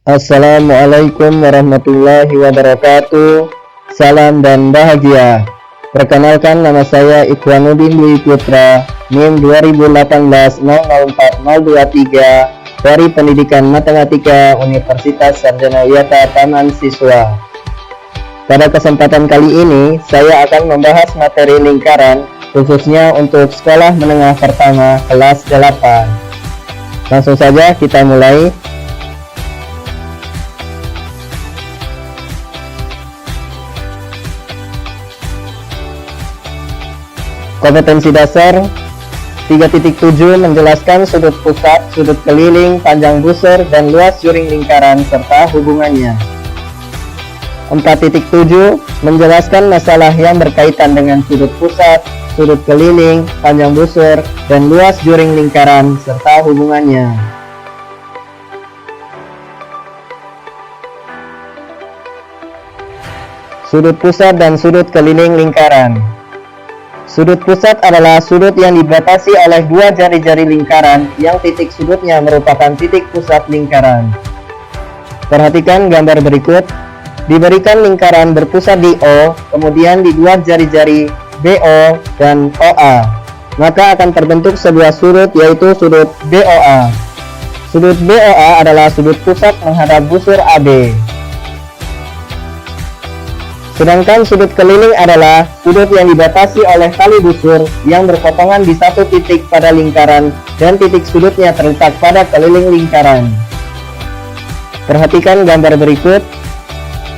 Assalamualaikum warahmatullahi wabarakatuh. Salam dan bahagia. Perkenalkan, nama saya Ikhwanuddin Dwi Putra, NIM 2018004023 dari Pendidikan Matematika Universitas Sarjana Wiyata Taman Siswa. Pada kesempatan kali ini, saya akan membahas materi lingkaran, khususnya untuk sekolah menengah pertama kelas 8. Langsung saja kita mulai. Kompetensi dasar 3.7 menjelaskan sudut pusat, sudut keliling, panjang busur, dan luas juring lingkaran serta hubungannya. 4.7 menjelaskan masalah yang berkaitan dengan sudut pusat, sudut keliling, panjang busur, dan luas juring lingkaran serta hubungannya. Sudut pusat dan sudut keliling lingkaran. Sudut pusat adalah sudut yang dibatasi oleh dua jari-jari lingkaran yang titik sudutnya merupakan titik pusat lingkaran. Perhatikan gambar berikut. Diberikan lingkaran berpusat di O, kemudian dibuat jari-jari BO dan OA. Maka akan terbentuk sebuah sudut, yaitu sudut BOA. Sudut BOA adalah sudut pusat menghadap busur AB. Sedangkan sudut keliling adalah sudut yang dibatasi oleh tali busur yang berpotongan di satu titik pada lingkaran dan titik sudutnya terletak pada keliling lingkaran. Perhatikan gambar berikut.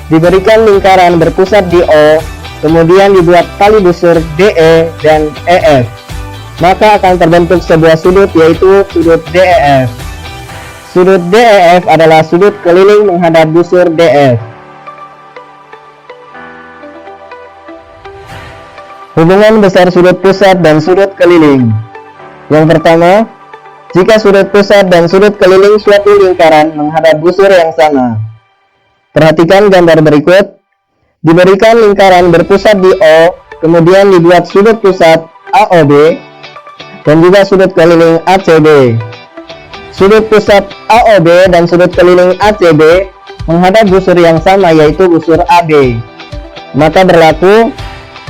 Diberikan lingkaran berpusat di O, kemudian dibuat tali busur DE dan EF. Maka akan terbentuk sebuah sudut, yaitu sudut DEF. Sudut DEF adalah sudut keliling menghadap busur DF. Hubungan besar sudut pusat dan sudut keliling. Yang pertama, jika sudut pusat dan sudut keliling suatu lingkaran menghadap busur yang sama. Perhatikan gambar berikut. Diberikan lingkaran berpusat di O, kemudian dibuat sudut pusat AOB dan juga sudut keliling ACB. Sudut pusat AOB dan sudut keliling ACB menghadap busur yang sama, yaitu busur AB. Maka berlaku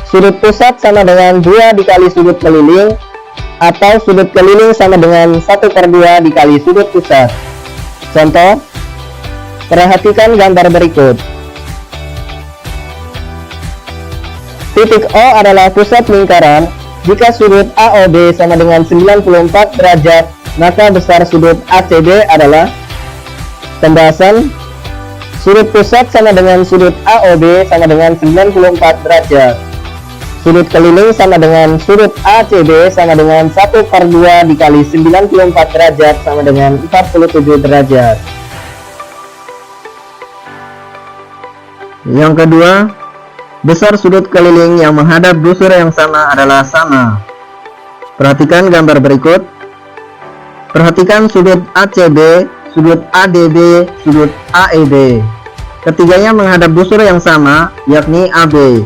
sudut pusat sama dengan 2 dikali sudut keliling, atau sudut keliling sama dengan 1/2 dikali sudut pusat. Contoh, perhatikan gambar berikut. Titik O adalah pusat lingkaran. Jika sudut AOB sama dengan 94 derajat, maka besar sudut ACB adalah. Pembahasan. Sudut pusat sama dengan sudut AOB sama dengan 94 derajat. Sudut keliling sama dengan sudut ACB sama dengan 1/2 dikali 94 derajat sama dengan 47 derajat. Yang kedua, besar sudut keliling yang menghadap busur yang sama adalah sama. Perhatikan gambar berikut. Perhatikan sudut ACB, sudut ADB, sudut AEB. Ketiganya menghadap busur yang sama, yakni AB.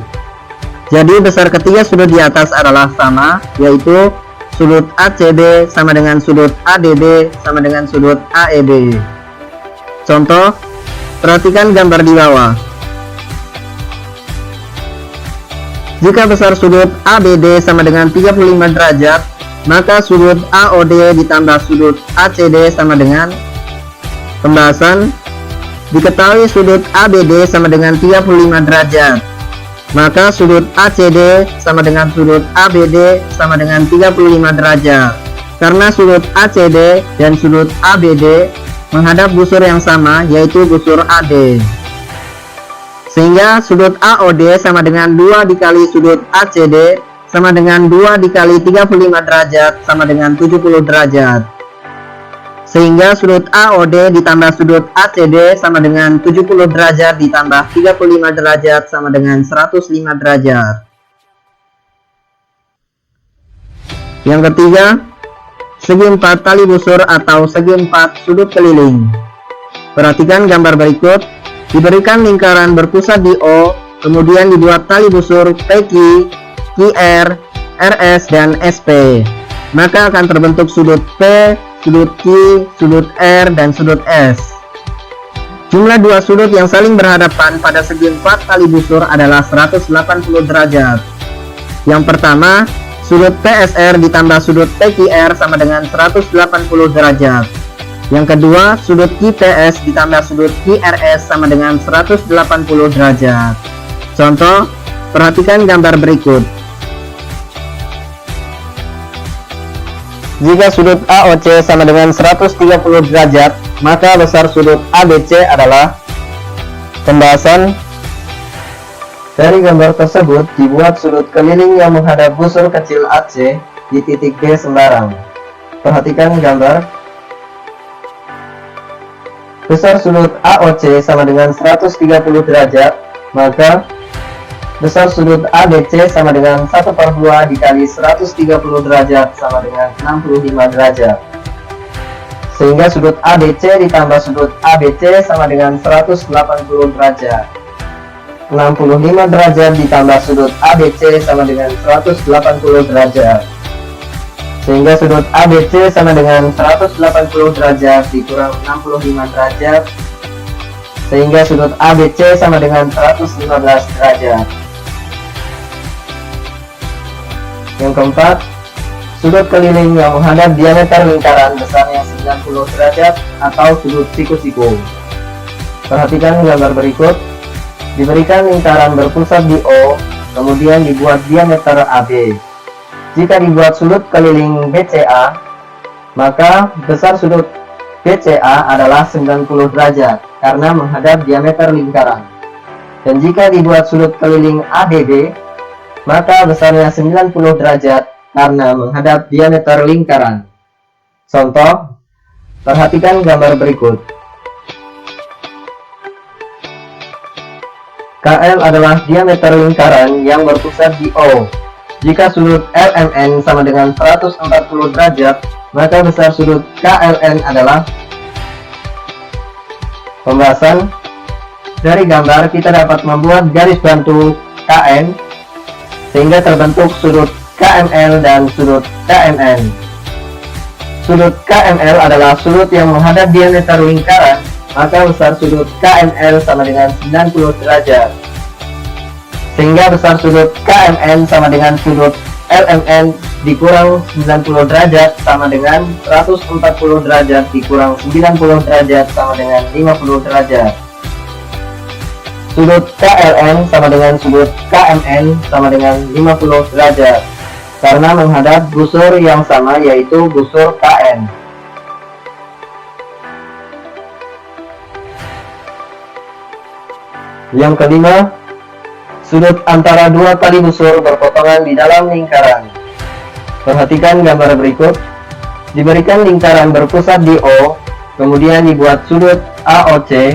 Jadi besar ketiga sudut di atas adalah sama, yaitu sudut ACB sama dengan sudut ADB sama dengan sudut AEB. Contoh, perhatikan gambar di bawah. Jika besar sudut ABD sama dengan 35 derajat, maka sudut AOD ditambah sudut ACD sama dengan. Pembahasan. Diketahui sudut ABD sama dengan 35 derajat. Maka sudut ACD sama dengan sudut ABD sama dengan 35 derajat. Karena sudut ACD dan sudut ABD menghadap busur yang sama, yaitu busur AD. Sehingga sudut AOD sama dengan 2 dikali sudut ACD sama dengan 2 dikali 35 derajat sama dengan 70 derajat. Sehingga sudut AOD ditambah sudut ACD sama dengan 70 derajat ditambah 35 derajat sama dengan 105 derajat. Yang ketiga, segi 4 tali busur atau segi 4 sudut keliling. Perhatikan gambar berikut. Diberikan lingkaran berpusat di O, kemudian dibuat tali busur PQ, QR, RS, dan SP. Maka akan terbentuk sudut P, sudut Q, sudut R, dan sudut S. Jumlah dua sudut yang saling berhadapan pada segi 4 kali busur adalah 180 derajat. Yang pertama, sudut PSR ditambah sudut PQR sama dengan 180 derajat. Yang kedua, sudut QPS ditambah sudut QRS sama dengan 180 derajat. Contoh, perhatikan gambar berikut. Jika sudut AOC sama dengan 130 derajat, maka besar sudut ABC adalah. Pembahasan. Dari gambar tersebut dibuat sudut keliling yang menghadap busur kecil AC di titik D sembarang. Perhatikan gambar. Besar sudut AOC sama dengan 130 derajat, maka besar sudut ABC sama dengan 1/2 dikali 130 derajat sama dengan 65 derajat. Sehingga sudut ABC ditambah sudut ABC sama dengan 180 derajat. 65 derajat ditambah sudut ABC sama dengan 180 derajat. Sehingga sudut ABC sama dengan 180 derajat dikurang 65 derajat. Sehingga sudut ABC sama dengan 115 derajat. Yang keempat, sudut keliling yang menghadap diameter lingkaran besarnya 90 derajat atau sudut siku-siku. Perhatikan gambar berikut. Diberikan lingkaran berpusat di O, kemudian dibuat diameter AB. Jika dibuat sudut keliling BCA, maka besar sudut BCA adalah 90 derajat karena menghadap diameter lingkaran. Dan jika dibuat sudut keliling ADB, maka besarnya 90 derajat karena menghadap diameter lingkaran. Contoh, perhatikan gambar berikut. KL adalah diameter lingkaran yang berpusat di O. Jika sudut LMN sama dengan 140 derajat, maka besar sudut KLN adalah. Pembahasan. Dari gambar kita dapat membuat garis bantu KN sehingga terbentuk sudut KML dan sudut KMN. Sudut KML adalah sudut yang menghadap diameter lingkaran, maka besar sudut KML sama dengan 90 derajat. Sehingga besar sudut KMN sama dengan sudut LMN dikurang 90 derajat sama dengan 140 derajat dikurang 90 derajat sama dengan 50 derajat. Sudut KLN sama dengan sudut KMN sama dengan 50 derajat karena menghadap busur yang sama yaitu busur KN. Yang kelima, sudut antara dua kali busur berpotongan di dalam lingkaran. Perhatikan gambar berikut. Diberikan lingkaran berpusat di O, kemudian dibuat sudut AOC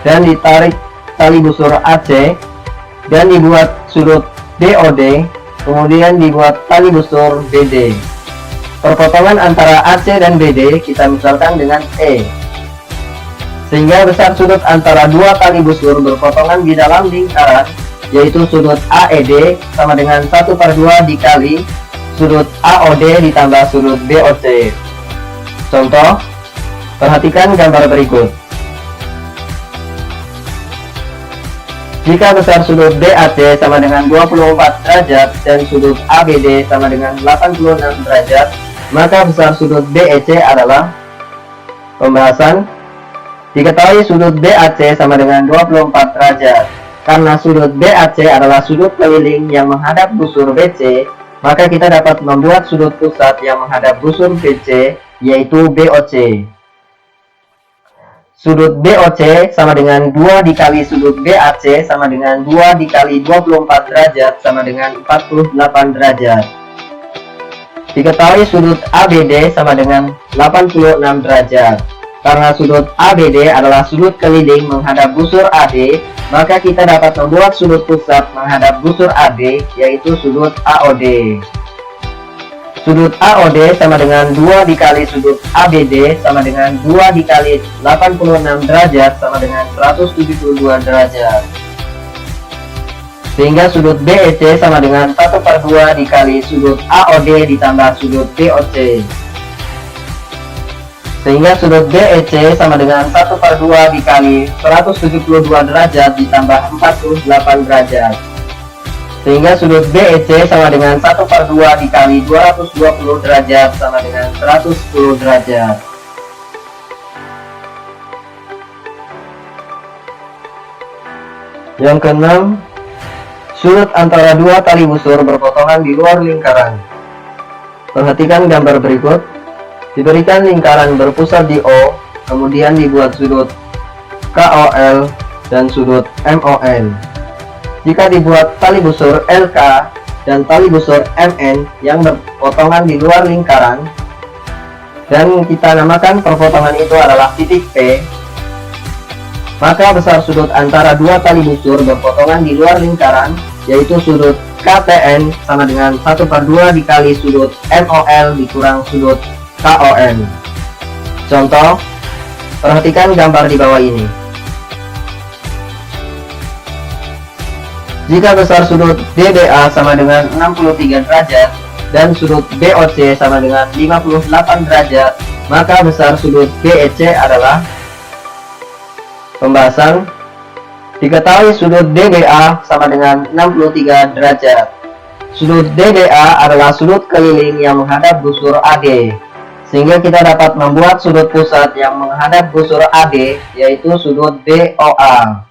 dan ditarik tali busur AC dan dibuat sudut DOD, kemudian dibuat tali busur BD. Perpotongan antara AC dan BD kita misalkan dengan E. Sehingga besar sudut antara dua tali busur berpotongan di dalam lingkaran yaitu sudut AED sama dengan 1/2 dikali sudut AOD ditambah sudut BOC. Contoh, perhatikan gambar berikut. Jika besar sudut DAC sama dengan 24 derajat dan sudut ABD sama dengan 86 derajat, maka besar sudut BEC adalah. Pembahasan. Diketahui sudut BAC sama dengan 24 derajat. Karena sudut BAC adalah sudut keliling yang menghadap busur BC, maka kita dapat membuat sudut pusat yang menghadap busur BC, yaitu BOC. Sudut BOC sama dengan 2 dikali sudut BAC sama dengan 2 dikali 24 derajat sama dengan 48 derajat. Diketahui sudut ABD sama dengan 86 derajat. Karena sudut ABD adalah sudut keliling menghadap busur AD, maka kita dapat membuat sudut pusat menghadap busur AD, yaitu sudut AOD. Sudut AOD sama dengan 2 dikali sudut ABD sama dengan 2 dikali 86 derajat sama dengan 172 derajat. Sehingga sudut BEC sama dengan 1/2 dikali sudut AOD ditambah sudut BOC. Sehingga sudut BEC sama dengan 1/2 dikali 172 derajat ditambah 48 derajat. Sehingga sudut BEC sama dengan 1/2 dikali 220 derajat sama dengan 110 derajat. Yang keenam, sudut antara dua tali busur berpotongan di luar lingkaran. Perhatikan gambar berikut. Diberikan lingkaran berpusat di O, kemudian dibuat sudut KOL dan sudut MON. Jika dibuat tali busur LK dan tali busur MN yang berpotongan di luar lingkaran, dan kita namakan perpotongan itu adalah titik P, maka besar sudut antara dua tali busur berpotongan di luar lingkaran, yaitu sudut KTN sama dengan 1/2 dikali sudut MOL dikurang sudut KON. Contoh, perhatikan gambar di bawah ini. Jika besar sudut DBA sama dengan 63 derajat dan sudut BOC sama dengan 58 derajat, maka besar sudut BEC adalah. Pembahasan. Diketahui sudut DBA sama dengan 63 derajat. Sudut DBA adalah sudut keliling yang menghadap busur AD, sehingga kita dapat membuat sudut pusat yang menghadap busur AD, yaitu sudut DOA.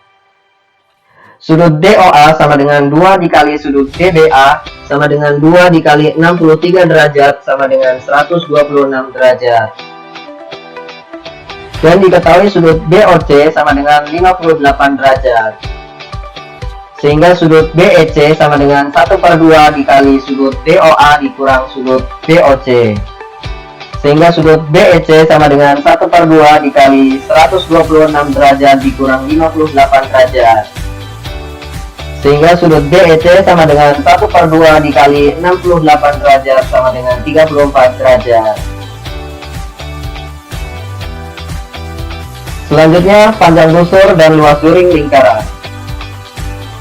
Sudut DOA sama dengan 2 dikali sudut DBA sama dengan 2 dikali 63 derajat sama dengan 126 derajat. Dan diketahui sudut BOC sama dengan 58 derajat. Sehingga sudut BEC sama dengan 1/2 dikali sudut DOA dikurang sudut BOC. Sehingga sudut BEC sama dengan 1/2 dikali 126 derajat dikurang 58 derajat. Sehingga sudut BEC sama dengan 1/2 dikali 68 derajat sama dengan 34 derajat. Selanjutnya, panjang busur dan luas juring lingkaran.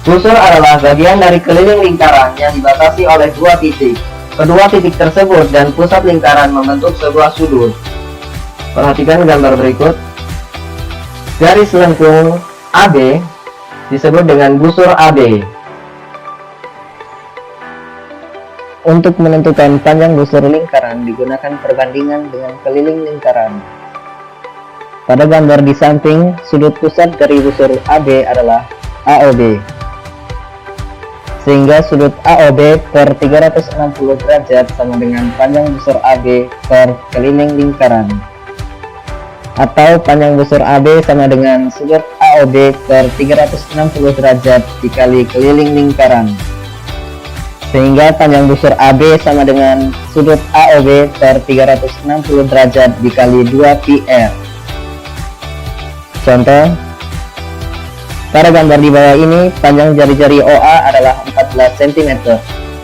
Busur adalah bagian dari keliling lingkaran yang dibatasi oleh dua titik. Kedua titik tersebut dan pusat lingkaran membentuk sebuah sudut. Perhatikan gambar berikut. Garis lengkung AB disebut dengan busur AB. Untuk menentukan panjang busur lingkaran digunakan perbandingan dengan keliling lingkaran. Pada gambar di samping, sudut pusat dari busur AB adalah AOB. Sehingga sudut AOB per 360 derajat sama dengan panjang busur AB per keliling lingkaran. Atau panjang busur AB sama dengan sudut AOB per 360 derajat dikali keliling lingkaran. Sehingga panjang busur AB sama dengan sudut AOB per 360 derajat dikali 2 PR. Contoh, pada gambar di bawah ini, panjang jari-jari OA adalah 14 cm.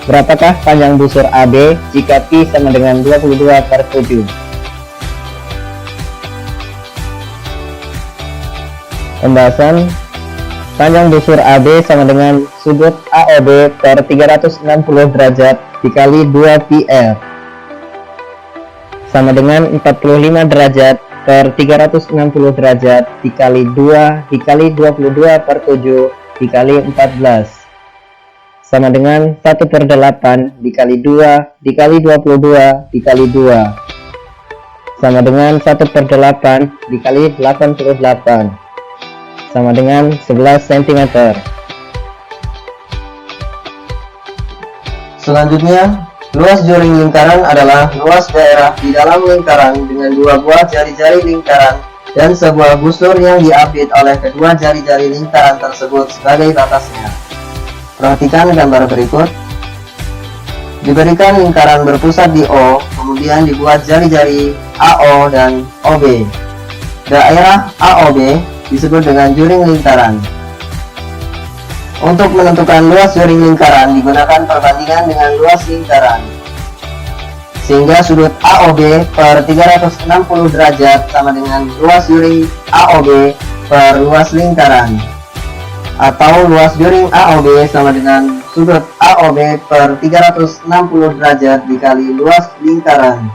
Berapakah panjang busur AB jika Pi sama dengan 22/7? Pembahasan. Panjang busur AB sama dengan sudut AOB per 360 derajat dikali 2 PR sama dengan 45 derajat per 360 derajat dikali 2 dikali 22/7 dikali 14 sama dengan 1/8 dikali 2 dikali 22 dikali 2 sama dengan 1/8 dikali 88 sama dengan 11 cm. Selanjutnya, luas juring lingkaran adalah luas daerah di dalam lingkaran dengan dua buah jari-jari lingkaran dan sebuah busur yang diapit oleh kedua jari-jari lingkaran tersebut sebagai batasnya. Perhatikan gambar berikut. Diberikan lingkaran berpusat di O, kemudian dibuat jari-jari AO dan OB. Daerah AOB disebut dengan juring lingkaran. Untuk menentukan luas juring lingkaran digunakan perbandingan dengan luas lingkaran. Sehingga sudut AOB per 360 derajat sama dengan luas juring AOB per luas lingkaran. Atau luas juring AOB sama dengan sudut AOB per 360 derajat dikali luas lingkaran.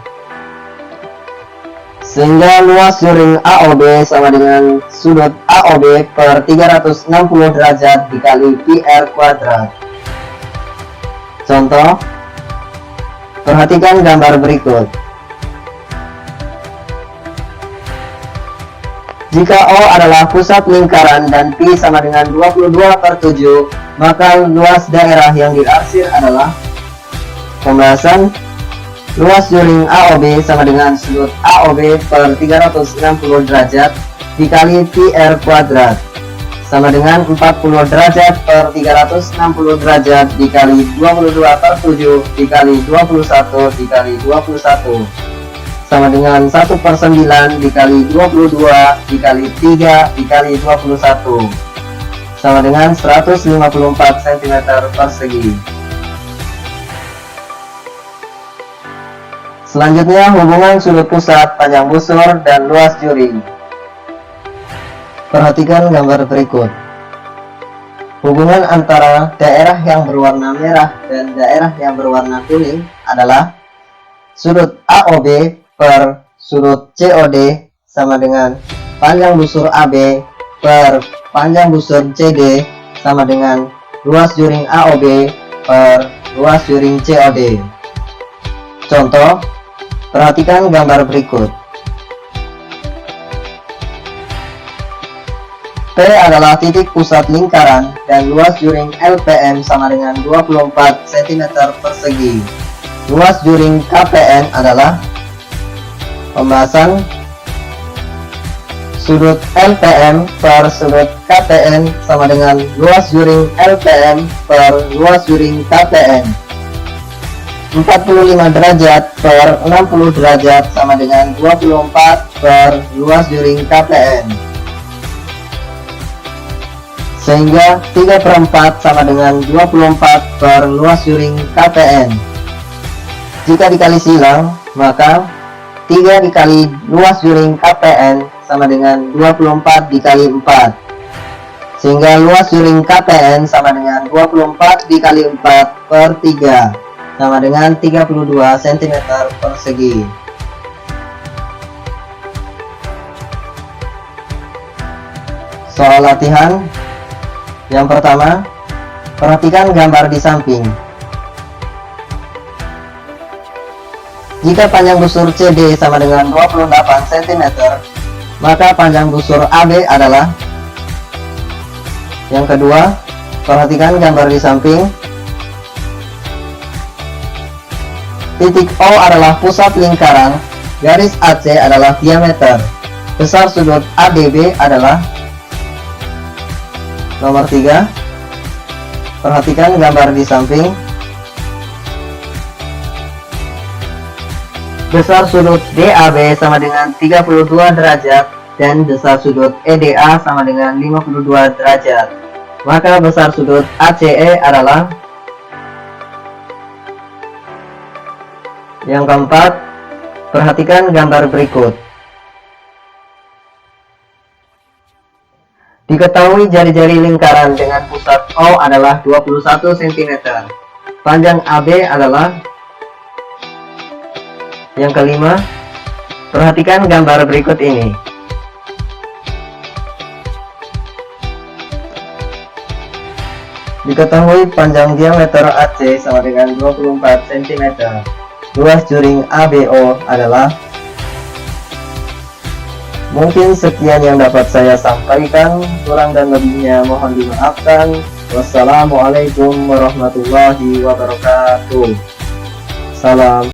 Sehingga luas juring AOB sama dengan sudut AOB per 360 derajat dikali pi R kuadrat. Contoh, perhatikan gambar berikut. Jika O adalah pusat lingkaran dan pi sama dengan 22/7, maka luas daerah yang diarsir adalah pembahasan. Luas juring AOB sama dengan sudut AOB per 360 derajat dikali pi R kuadrat sama dengan 40 derajat per 360 derajat dikali 22/7 dikali 21 dikali 21 sama dengan 1/9 dikali 22 dikali 3 dikali 21 sama dengan 154 cm persegi. Selanjutnya, hubungan sudut pusat, panjang busur, dan luas juring. Perhatikan gambar berikut. Hubungan antara daerah yang berwarna merah dan daerah yang berwarna kuning adalah sudut AOB per sudut COD sama dengan panjang busur AB per panjang busur CD sama dengan luas juring AOB per luas juring COD. Contoh, perhatikan gambar berikut. P adalah titik pusat lingkaran dan luas juring LPM sama dengan 24 cm persegi. Luas juring KPN adalah pembahasan sudut LPM per sudut KPN sama dengan luas juring LPM per luas juring KPN. 45 derajat per 60 derajat sama dengan 24 per luas juring KPN. Sehingga 3/4 sama dengan 24 per luas juring KPN. Jika dikali silang, maka 3 dikali luas juring KPN sama dengan 24 dikali 4. Sehingga luas juring KPN sama dengan 24 dikali 4 per 3. Sama dengan 32 cm persegi. Soal latihan. Yang pertama, perhatikan gambar di samping. Jika panjang busur CD sama dengan 28 cm, maka panjang busur AB adalah. Yang kedua, perhatikan gambar di samping. Titik O adalah pusat lingkaran, garis AC adalah diameter, besar sudut ADB adalah. Nomor 3, perhatikan gambar di samping. Besar sudut DAB sama dengan 32 derajat dan besar sudut EDA sama dengan 52 derajat. Maka besar sudut ACE adalah. Yang keempat, perhatikan gambar berikut. Diketahui jari-jari lingkaran dengan pusat O adalah 21 cm. Panjang AB adalah. Yang kelima, perhatikan gambar berikut ini. Diketahui panjang diameter AC sama dengan 24 cm. Luas juring ABO adalah. Mungkin sekian yang dapat saya sampaikan, kurang dan lebihnya mohon dimaafkan. Wassalamualaikum warahmatullahi wabarakatuh. Salam.